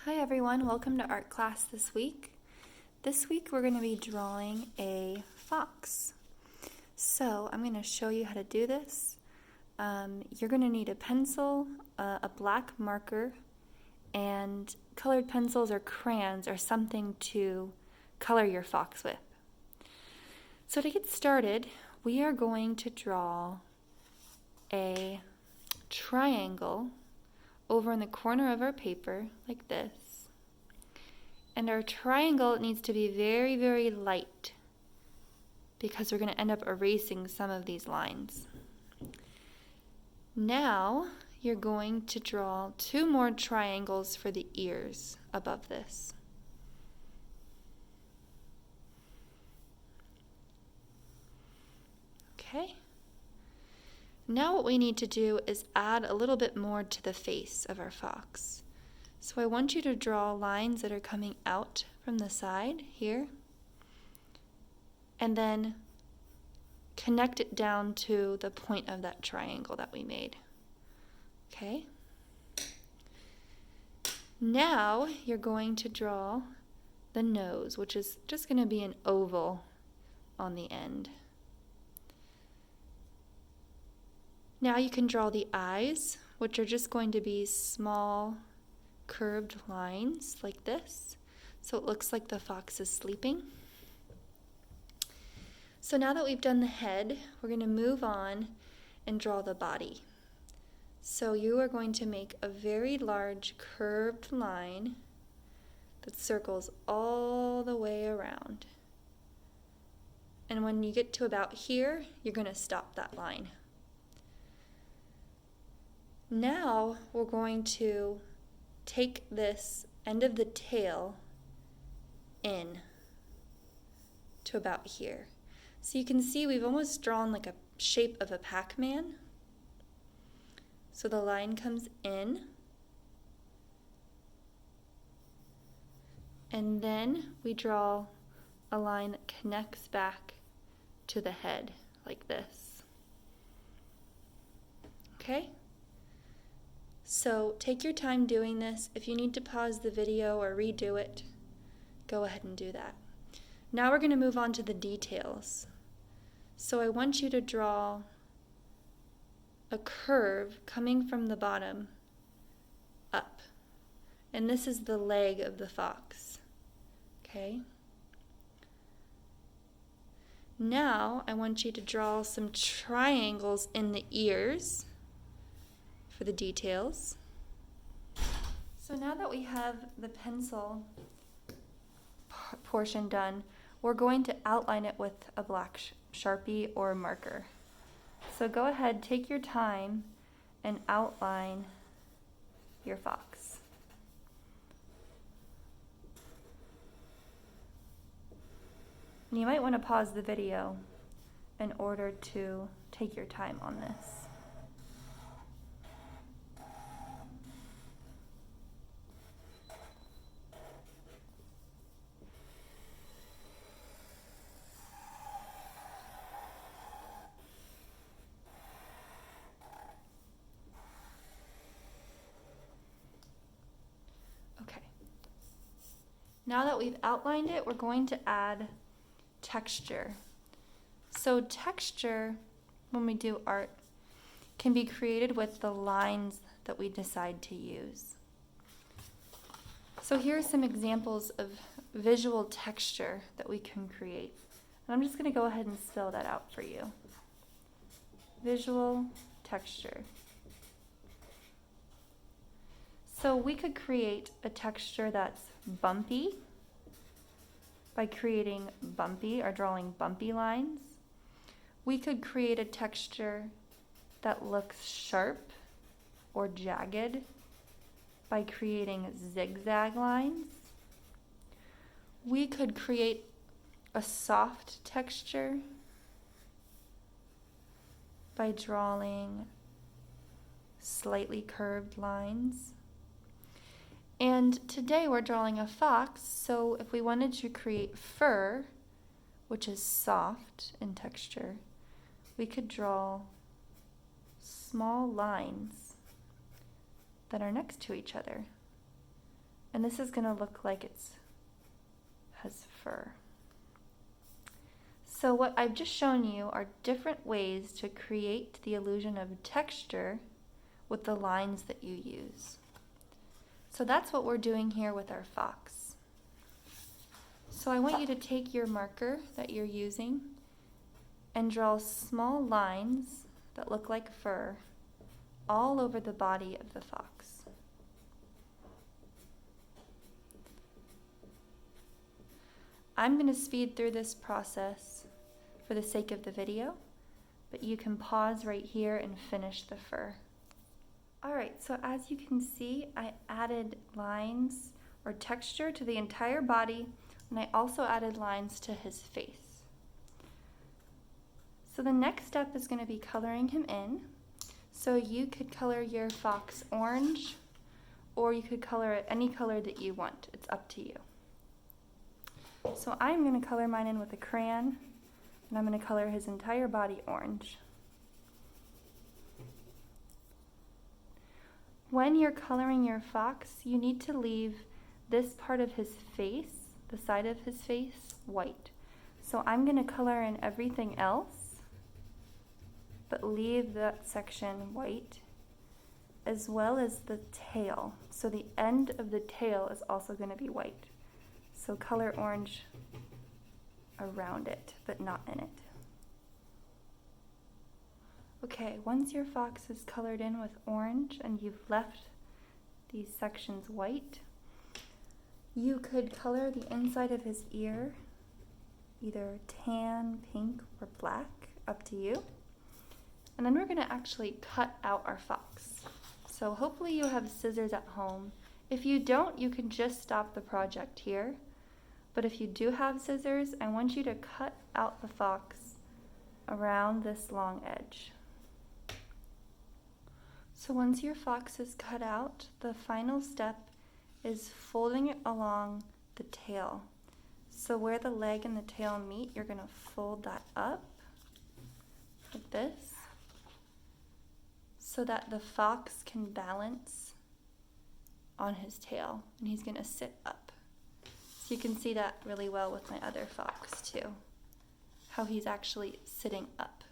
Hi everyone, welcome to art class this week. This week we're going to be drawing a fox. So I'm going to show you how to do this. You're going to need a pencil, a black marker, and colored pencils or crayons or something to color your fox with. So to get started, we are going to draw a triangle over in the corner of our paper like this. And our triangle needs to be very, very light because we're going to end up erasing some of these lines. Now you're going to draw 2 more triangles for the ears above this. Okay. Now what we need to do is add a little bit more to the face of our fox. So I want you to draw lines that are coming out from the side here, and then connect it down to the point of that triangle that we made. Okay? Now you're going to draw the nose, which is just going to be an oval on the end. Now you can draw the eyes, which are just going to be small curved lines like this, so it looks like the fox is sleeping. So now that we've done the head, we're going to move on and draw the body. So you are going to make a very large curved line that circles all the way around. And when you get to about here, you're going to stop that line. Now we're going to take this end of the tail in to about here. So you can see we've almost drawn like a shape of a Pac-Man. So the line comes in, and then we draw a line that connects back to the head like this. Okay? So take your time doing this. If you need to pause the video or redo it, go ahead and do that. Now we're going to move on to the details. So I want you to draw a curve coming from the bottom up. And this is the leg of the fox. Okay? Now I want you to draw some triangles in the ears for the details. So now that we have the pencil portion done, we're going to outline it with a black Sharpie or marker. So go ahead, take your time and outline your fox. And you might want to pause the video in order to take your time on this. Okay. Now that we've outlined it, we're going to add texture. So texture, when we do art, can be created with the lines that we decide to use. So here are some examples of visual texture that we can create. And I'm just going to go ahead and spell that out for you. Visual texture. So we could create a texture that's bumpy by creating bumpy or drawing bumpy lines. We could create a texture that looks sharp or jagged by creating zigzag lines. We could create a soft texture by drawing slightly curved lines. And today we're drawing a fox, so if we wanted to create fur, which is soft in texture, we could draw small lines that are next to each other. And this is going to look like it has fur. So what I've just shown you are different ways to create the illusion of texture with the lines that you use. So that's what we're doing here with our fox. So I want you to take your marker that you're using and draw small lines that look like fur all over the body of the fox. I'm going to speed through this process for the sake of the video, but you can pause right here and finish the fur. Alright, so as you can see, I added lines or texture to the entire body, and I also added lines to his face. So the next step is going to be coloring him in. So you could color your fox orange, or you could color it any color that you want. It's up to you. So I'm going to color mine in with a crayon, and I'm going to color his entire body orange. When you're coloring your fox, you need to leave this part of his face, the side of his face, white. So I'm going to color in everything else, but leave that section white, as well as the tail. So the end of the tail is also going to be white. So color orange around it, but not in it. Okay, once your fox is colored in with orange and you've left these sections white, you could color the inside of his ear either tan, pink, or black, up to you. And then we're going to actually cut out our fox. So hopefully you have scissors at home. If you don't, you can just stop the project here. But if you do have scissors, I want you to cut out the fox around this long edge. So once your fox is cut out, the final step is folding it along the tail. So where the leg and the tail meet, you're going to fold that up like this, so that the fox can balance on his tail, and he's going to sit up. So you can see that really well with my other fox too, how he's actually sitting up.